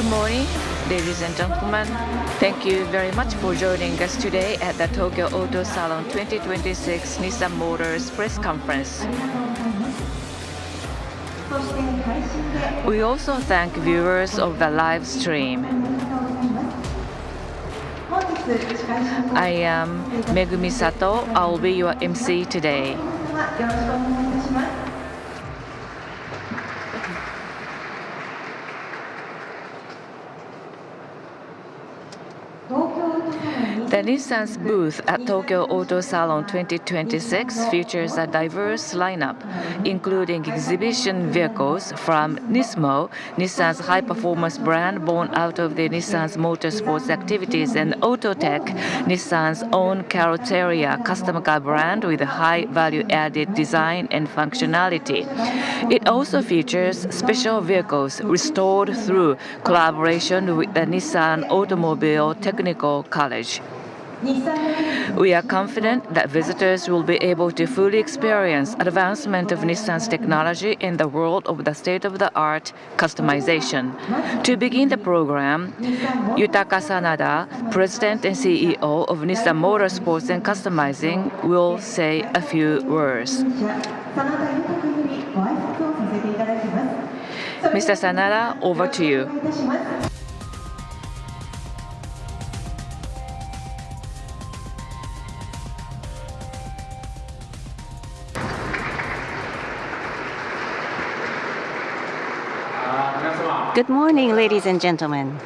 Good morning, ladies and gentlemen. Thank you very much for joining us today at the Tokyo Auto Salon 2026 Nissan Motors press conference. We also thank viewers of the live stream. I am Megumi Sato. I will be your MC today. The Nissan's booth at Tokyo Auto Salon 2026 features a diverse lineup, including exhibition vehicles from NISMO, Nissan's high-performance brand born out of the Nissan's motorsports activities, and Autotech, Nissan's own carrozzeria custom car brand with high value-added design and functionality. It also features special vehicles restored through collaboration with the Nissan Automobile Technical College. We are confident that visitors will be able to fully experience advancement of Nissan's technology in the world of the state-of-the-art customization. To begin the program, Yutaka Sanada, President and CEO of Nissan Motorsports and Customizing, will say a few words. Mr. Sanada, over to you. Good morning, ladies and gentlemen.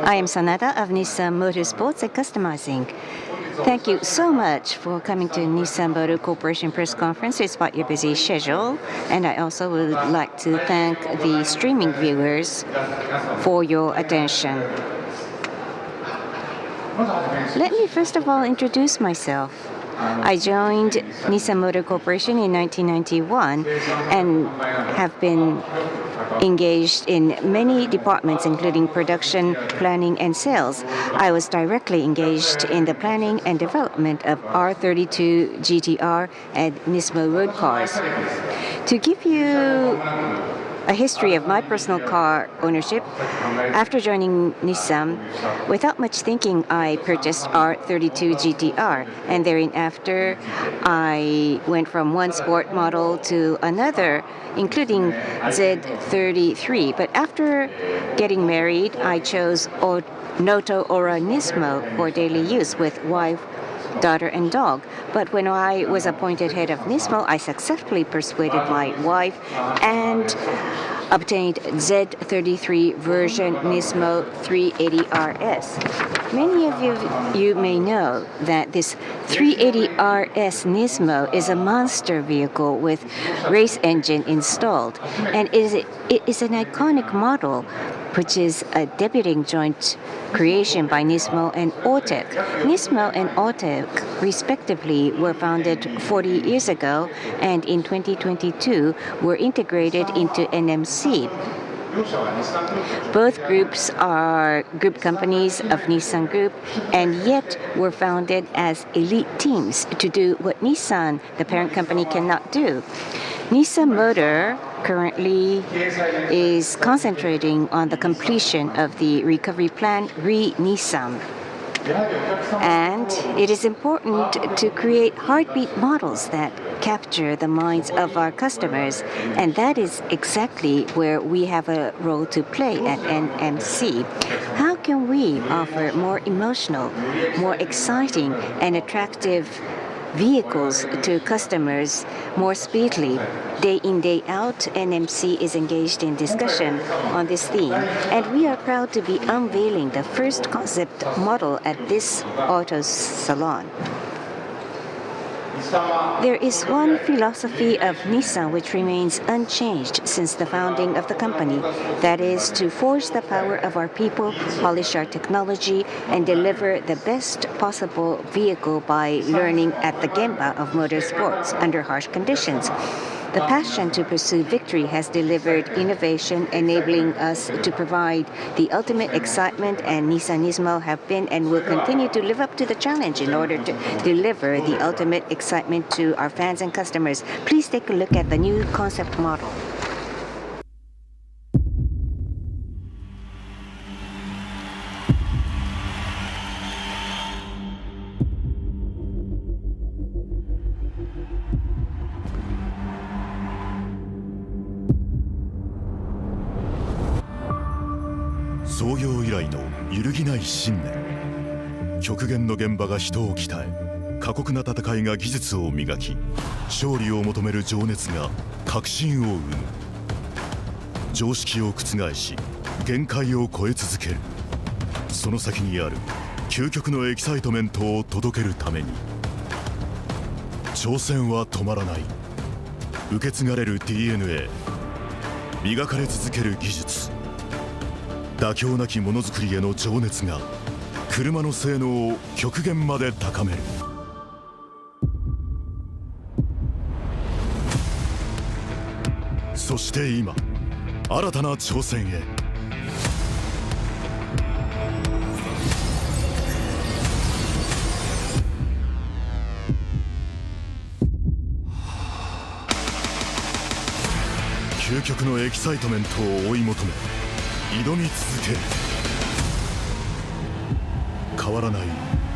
I am Sanada of Nissan Motorsports and Customizing. Thank you so much for coming to Nissan Motor Corporation press conference despite your busy schedule. And I also would like to thank the streaming viewers for your attention. Let me first of all introduce myself. I joined Nissan Motor Corporation in 1991 and have been engaged in many departments, including production, planning, and sales. I was directly engaged in the planning and development of R32 GTR and NISMO road cars. To give you a history of my personal car ownership, after joining Nissan, without much thinking, I purchased R32 GTR, and thereafter I went from one sport model to another, including Z33. But after getting married, I chose Noto Ora Nismo for daily use with wife, daughter, and dog. But when I was appointed head of NISMO, I successfully persuaded my wife and obtained Z33 version NISMO 380RS. Many of you may know that this 380RS NISMO is a monster vehicle with race engine installed, and it is an iconic model, which is a debuting joint creation by NISMO and Autotech. NISMO and Autotech, respectively, were founded 40 years ago, and in 2022 were integrated into NMC. Both groups are group companies of Nissan Group, and yet were founded as elite teams to do what Nissan, the parent company, cannot do. Nissan Motor currently is concentrating on the completion of the recovery plan Re-Nissan. And it is important to create heartbeat models that capture the minds of our customers, and that is exactly where we have a role to play at NMC. How can we offer more emotional, more exciting, and attractive vehicles to customers more speedily? Day in, day out, NMC is engaged in discussion on this theme, and we are proud to be unveiling the first concept model at this auto salon. There is one philosophy of Nissan which remains unchanged since the founding of the company. That is to forge the power of our people, polish our technology, and deliver the best possible vehicle by learning at the gemba of motorsports under harsh conditions. The passion to pursue victory has delivered innovation, enabling us to provide the ultimate excitement, and Nissan NISMO have been and will continue to live up to the challenge in order to deliver the ultimate excitement to our fans and customers. Please take a look at the new concept model. 創業以来の揺るぎない信念。極限の現場が人を鍛え、過酷な戦いが技術を磨き、勝利を求める情熱が革新を生む。常識を覆し、限界を超え続ける。その先にある究極のエキサイトメントを届けるために、挑戦は止まらない。受け継がれる DNA、 磨かれ続ける技術、妥協なきものづくりへの情熱が車の性能を極限まで高める。そして今、新たな挑戦へ。究極のエキサイトメントを追い求め、挑み続ける。変わらない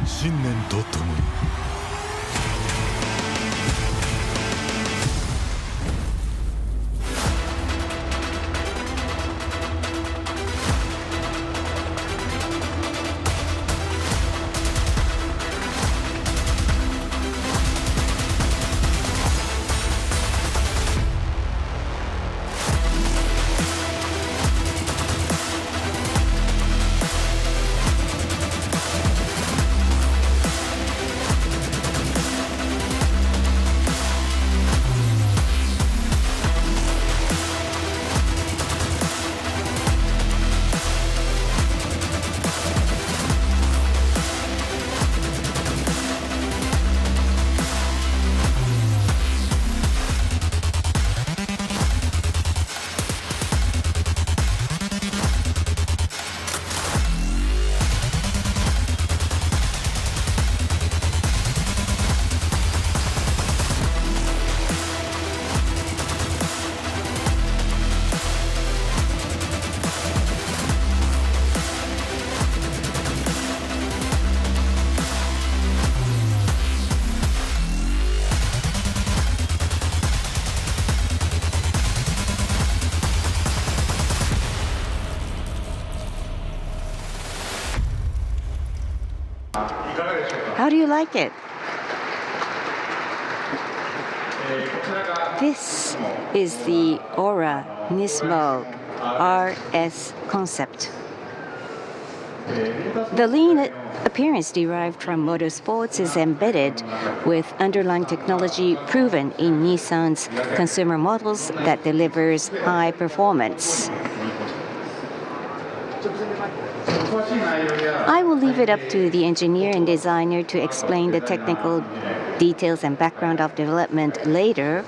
信念とともに。How do you like it? This is the Aura NISMO RS concept. The lean appearance derived from motorsports is embedded with underlying technology proven in Nissan's consumer models that delivers high performance. I will leave it up to the engineer and designer to explain the technical details and background of development later,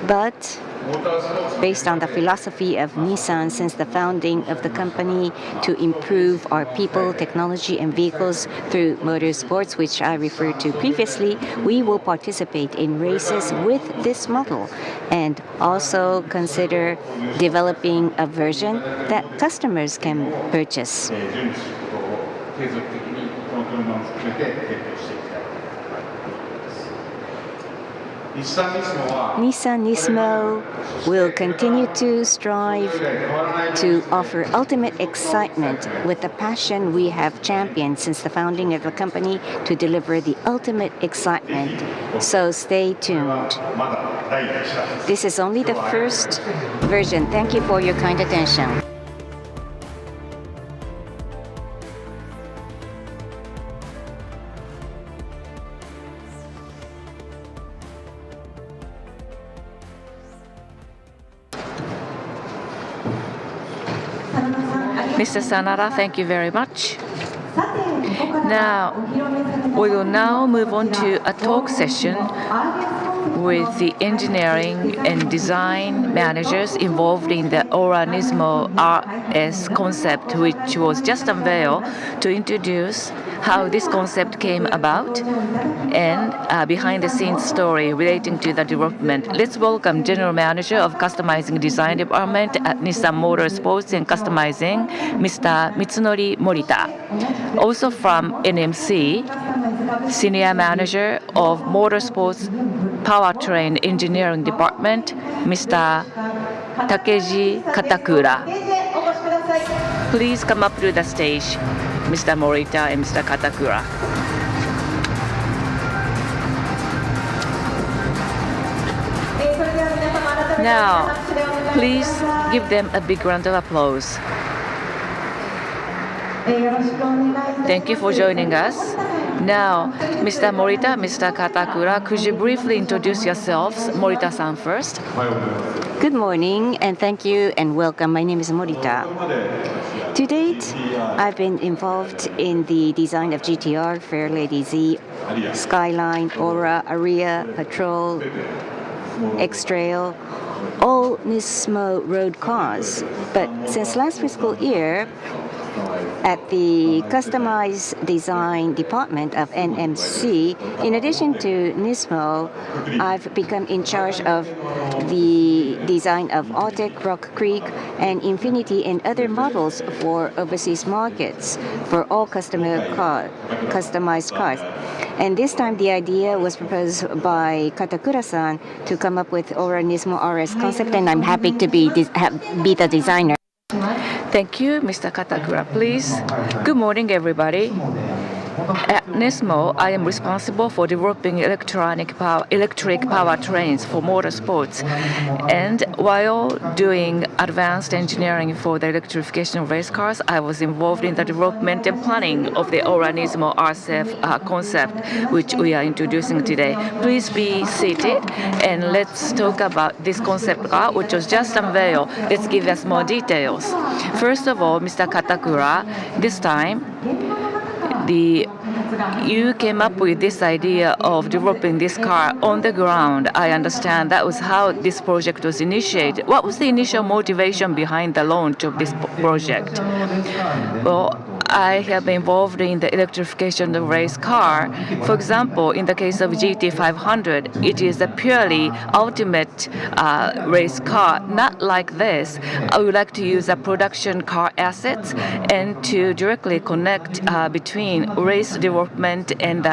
but based on the philosophy of Nissan since the founding of the company to improve our people, technology, and vehicles through motorsports, which I referred to previously, we will participate in races with this model and also consider developing a version that customers can purchase. Nissan NISMO will continue to strive to offer ultimate excitement with the passion we have championed since the founding of the company to deliver the ultimate excitement. So stay tuned. This is only the first version. Thank you for your kind attention. Mr. Sanada, thank you very much. Now, we will now move on to a talk session with the engineering and design managers involved in the Aura NISMO RS concept, which was just unveiled, to introduce how this concept came about and behind-the-scenes story relating to the development. Let's welcome General Manager of Customizing Design Department at Nissan Motorsports and Customizing, Mr. Mitsunori Morita. Also from NMC, Senior Manager of Motorsports Powertrain Engineering Department, Mr. Takeji Katakura. Please come up to the stage, Mr. Morita and Mr. Katakura. Now, please give them a big round of applause. Thank you for joining us. Now, Mr. Morita, Mr. Katakura, could you briefly introduce yourselves? Morita-san first. Good morning, and thank you and welcome. My name is Morita. To date, I've been involved in the design of GTR, Fairlady Z, Skyline, Aura, Aria, Patrol, X-Trail, all NISMO road cars. But since last fiscal year, at the customized design department of NMC, in addition to NISMO, I've become in charge of the design of Arctic, Rock Creek, and Infinity and other models for overseas markets for all customized cars. And this time the idea was proposed by Katakura-san to come up with Aura NISMO RS concept, and I'm happy to be the designer. Thank you, Mr. Katakura. Please. Good morning, everybody. At NISMO, I am responsible for developing electric powertrains for motorsports. And while doing advanced engineering for the electrification of race cars, I was involved in the development and planning of the Aura NISMO RCF concept, which we are introducing today. Please be seated and let's talk about this concept car, which was just unveiled. Let's give us more details. First of all, Mr. Katakura, this time, you came up with this idea of developing this car on the ground. I understand that was how this project was initiated. What was the initial motivation behind the launch of this project? Well, I have been involved in the electrification of race car. For example, in the case of GT500, it is a purely ultimate race car. Not like this. I would like to use a production car assets and to directly connect between race development and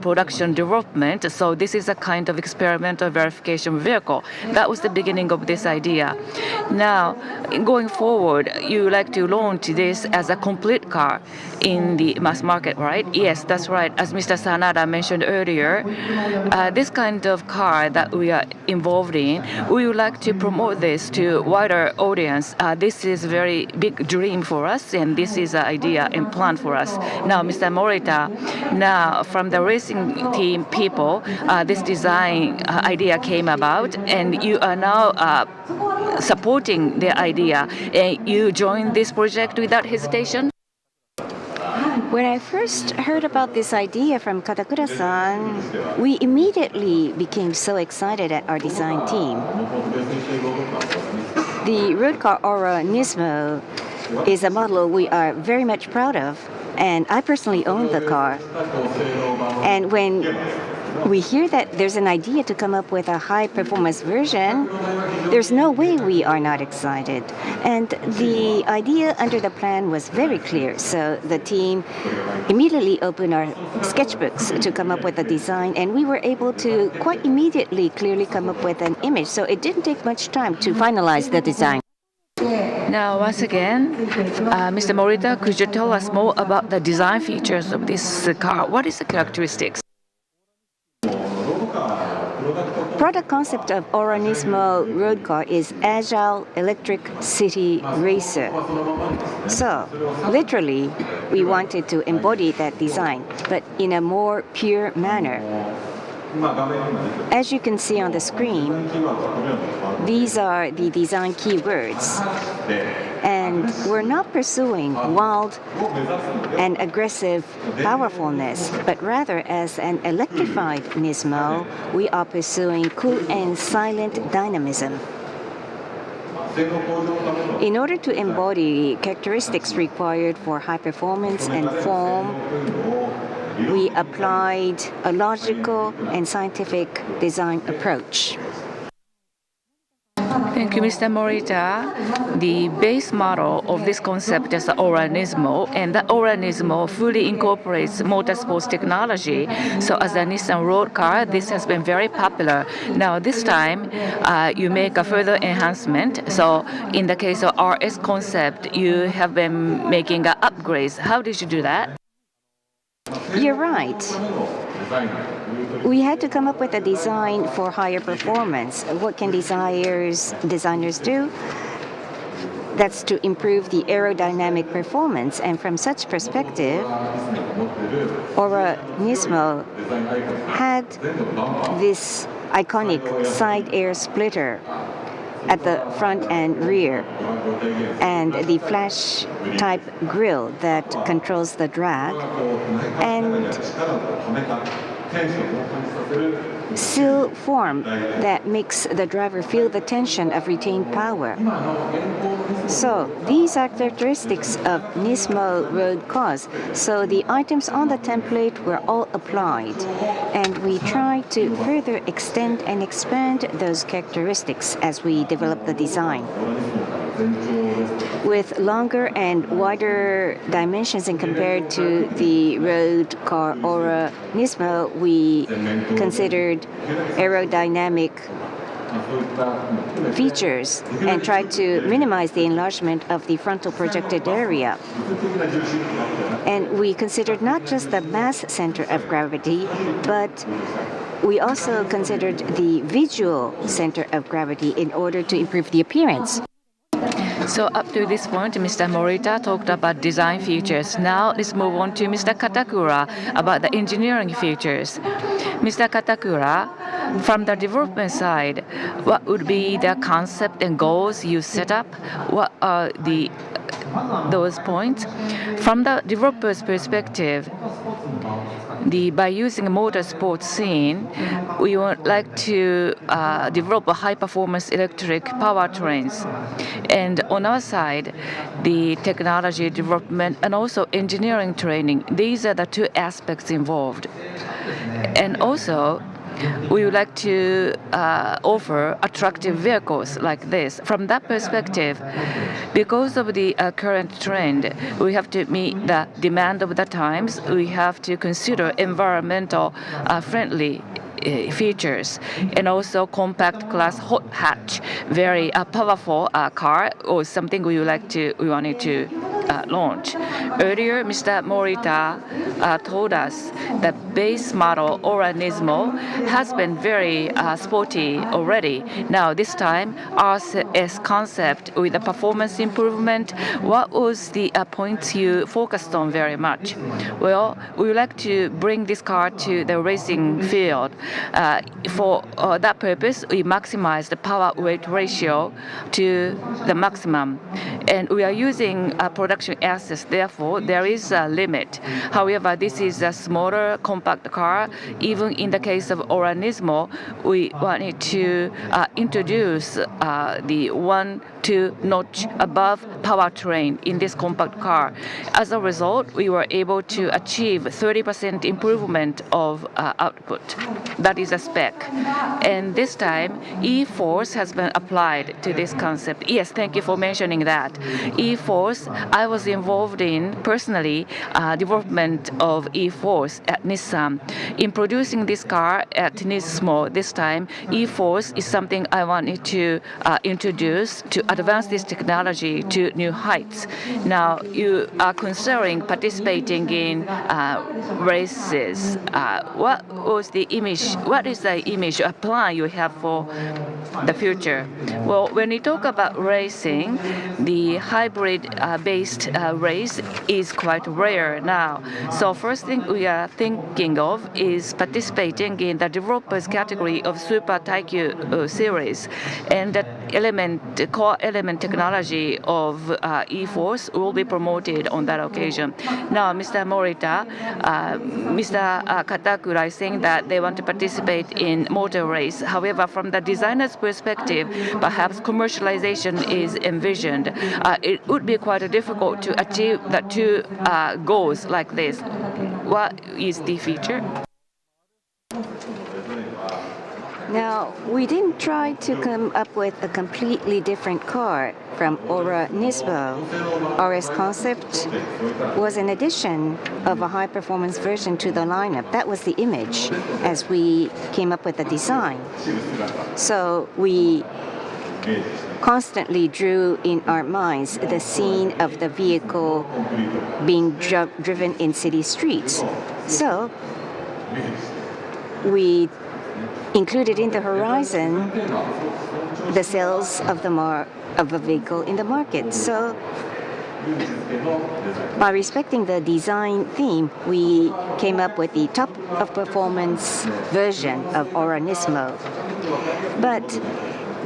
production development. So this is a kind of experimental verification vehicle. That was the beginning of this idea. Now, going forward, you would like to launch this as a complete car in the mass market, right? Yes, that's right. As Mr. Sanada mentioned earlier, this kind of car that we are involved in, we would like to promote this to wider audience. This is a very big dream for us, and this is an idea and plan for us. Now, Mr. Morita, now from the racing team people, this design idea came about, and you are now supporting the idea. You joined this project without hesitation? When I first heard about this idea from Katakura-san, we immediately became so excited at our design team. The road car Aura NISMO is a model we are very much proud of, and I personally own the car. And when we hear that there's an idea to come up with a high-performance version, there's no way we are not excited. And the idea under the plan was very clear, so the team immediately opened our sketchbooks to come up with a design, and we were able to quite immediately clearly come up with an image, so it didn't take much time to finalize the design. Now, once again, Mr. Morita, could you tell us more about the design features of this car? What is the characteristics? Product concept of Aura NISMO road car is agile electric city racer. So, literally, we wanted to embody that design, but in a more pure manner. As you can see on the screen, these are the design keywords. And we're not pursuing wild and aggressive powerfulness, but rather as an electrified NISMO, we are pursuing cool and silent dynamism. In order to embody characteristics required for high performance and form, we applied a logical and scientific design approach. Thank you, Mr. Morita. The base model of this concept is the NISMO, and the NISMO fully incorporates motorsports technology. So as a Nissan road car, this has been very popular. Now this time, you make a further enhancement. So in the case of RS concept, you have been making upgrades. How did you do that? You're right. We had to come up with a design for higher performance. What can designers do? That's to improve the aerodynamic performance. And from such perspective, NISMO had this iconic side air splitter at the front and rear, and the flash type grille that controls the drag, and sill form that makes the driver feel the tension of retained power. So these are characteristics of NISMO road cars. So the items on the template were all applied, and we tried to further extend and expand those characteristics as we developed the design. With longer and wider dimensions and compared to the road car Aura NISMO, we considered aerodynamic features and tried to minimize the enlargement of the frontal projected area. And we considered not just the mass center of gravity, but we also considered the visual center of gravity in order to improve the appearance. So up to this point, Mr. Morita talked about design features. Now let's move on to Mr. Katakura about the engineering features. Mr. Katakura, from the development side, what would be the concept and goals you set up? What are those points? From the developer's perspective, by using a motorsports scene, we would like to develop a high-performance electric powertrains. And on our side, the technology development and also engineering training, these are the two aspects involved. And also, we would like to offer attractive vehicles like this. From that perspective, because of the current trend, we have to meet the demand of the times. We have to consider environmental friendly features, and also compact class hot hatch, very powerful car, or something we wanted to launch. Earlier, Mr. Morita told us that base model Aura NISMO has been very sporty already. Now this time, RS concept with the performance improvement, what was the points you focused on very much? Well, we would like to bring this car to the racing field. For that purpose, we maximize the power-weight ratio to the maximum. And we are using production assets, therefore, there is a limit. However, this is a smaller, compact car. Even in the case of Aura NISMO, we wanted to introduce the 1-2 notch above powertrain in this compact car. As a result, we were able to achieve 30% improvement of output. That is a spec. And this time, E-Force has been applied to this concept. Yes, thank you for mentioning that. E-Force, I was involved in, personally, development of E-Force at Nissan. In producing this car at NISMO this time, E-Force is something I wanted to introduce to advance this technology to new heights. Now, you are considering participating in races. What was the image? What is the image or plan you have for the future? Well, when we talk about racing, the hybrid-based race is quite rare now. So first thing we are thinking of is participating in the developers category of Super Taikyu series, and that core element technology of E-Force will be promoted on that occasion. Now, Mr. Morita, Mr. Katakura is saying that they want to participate in motor race. However, from the designer's perspective, perhaps commercialization is envisioned. It would be quite difficult to achieve the two goals like this. What is the feature? Now, we didn't try to come up with a completely different car from Aura NISMO. Aura's concept was an addition of a high-performance version to the lineup. That was the image as we came up with the design. So we constantly drew in our minds the scene of the vehicle being driven in city streets. So we included in the horizon the sales of a vehicle in the market. So by respecting the design theme, we came up with the top of performance version of Aura NISMO. But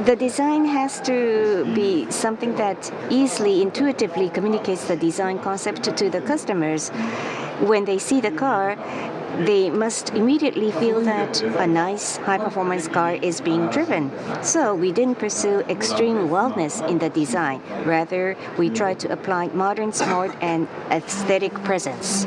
the design has to be something that easily, intuitively communicates the design concept to the customers. When they see the car, they must immediately feel that a nice high-performance car is being driven. So we didn't pursue extreme wildness in the design. Rather, we tried to apply modern, smart, and aesthetic presence.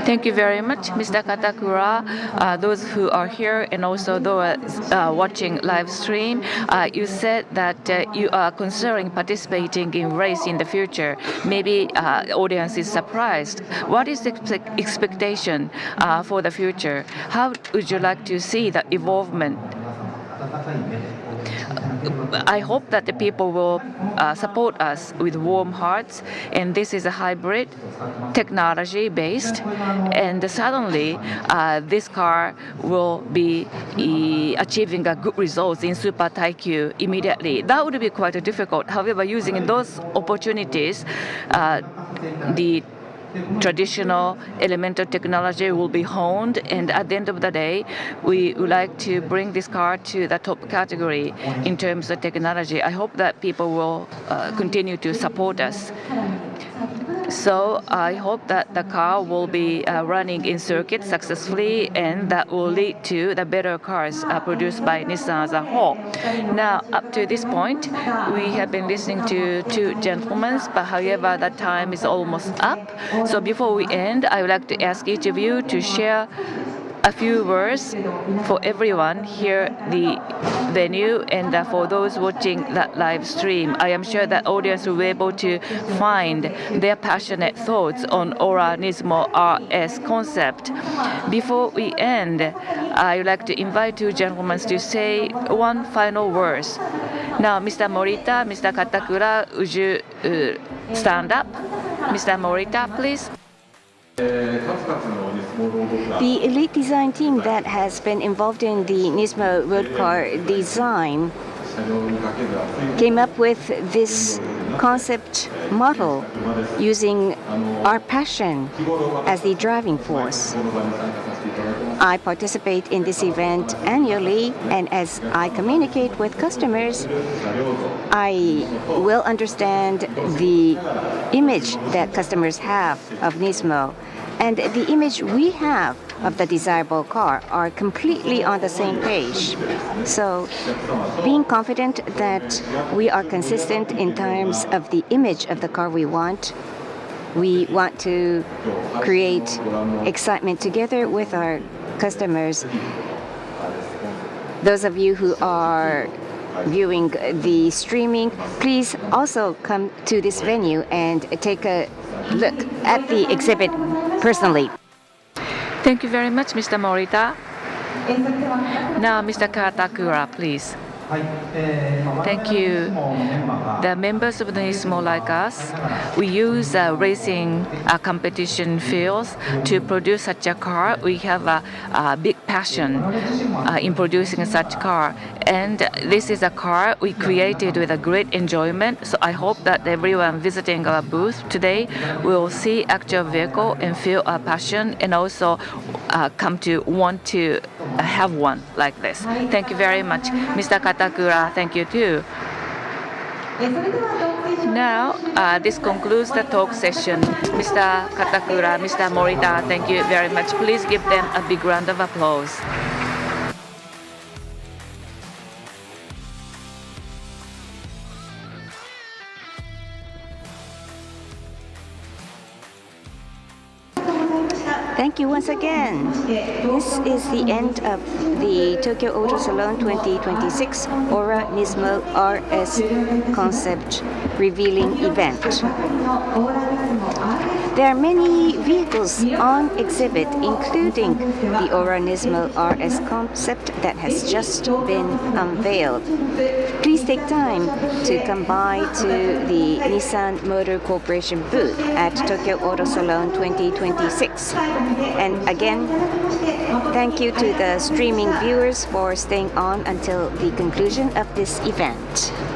Thank you very much, Mr. Katakura. Those who are here and also those watching live stream, you said that you are considering participating in race in the future. Maybe audience is surprised. What is the expectation for the future? How would you like to see the evolvement? I hope that the people will support us with warm hearts, and this is a hybrid technology based, and suddenly this car will be achieving a good results in Super Taikyu immediately. That would be quite difficult. However, using those opportunities, the traditional elemental technology will be honed, and at the end of the day, we would like to bring this car to the top category in terms of technology. I hope that people will continue to support us. So I hope that the car will be running in circuit successfully, and that will lead to the better cars produced by Nissan as a whole. Now, up to this point, we have been listening to two gentlemen, but however, the time is almost up. So before we end, I would like to ask each of you to share a few words for everyone here the venue, and for those watching that live stream. I am sure that audience will be able to find their passionate thoughts on Aura NISMO RS concept. Before we end, I would like to invite two gentlemen to say one final words. Now, Mr. Morita, Mr. Katakura, would you stand up? Mr. Morita, please. The elite design team that has been involved in the NISMO road car design came up with this concept model using our passion as the driving force. I participate in this event annually, and as I communicate with customers, I will understand the image that customers have of NISMO, and the image we have of the desirable car are completely on the same page. So being confident that we are consistent in terms of the image of the car we want to create excitement together with our customers. Those of you who are viewing the streaming, please also come to this venue and take a look at the exhibit personally. Thank you very much, Mr. Morita. Now, Mr. Katakura, please. Thank you. The members of the NISMO like us, we use racing competition fields to produce such a car. We have a big passion in producing such car. And this is a car we created with a great enjoyment. So I hope that everyone visiting our booth today will see actual vehicle and feel our passion, and also come to want to have one like this. Thank you very much. Mr. Katakura, thank you too. Now, this concludes the talk session. Mr. Katakura, Mr. Morita, thank you very much. Please give them a big round of applause. Thank you once again. This is the end of the Tokyo Auto Salon 2026 Aura NISMO RS concept revealing event. There are many vehicles on exhibit, including the Aura NISMO RS concept that has just been unveiled. Please take time to come by to the Nissan Motor Corporation booth at Tokyo Auto Salon 2026. And again, thank you to the streaming viewers for staying on until the conclusion of this event.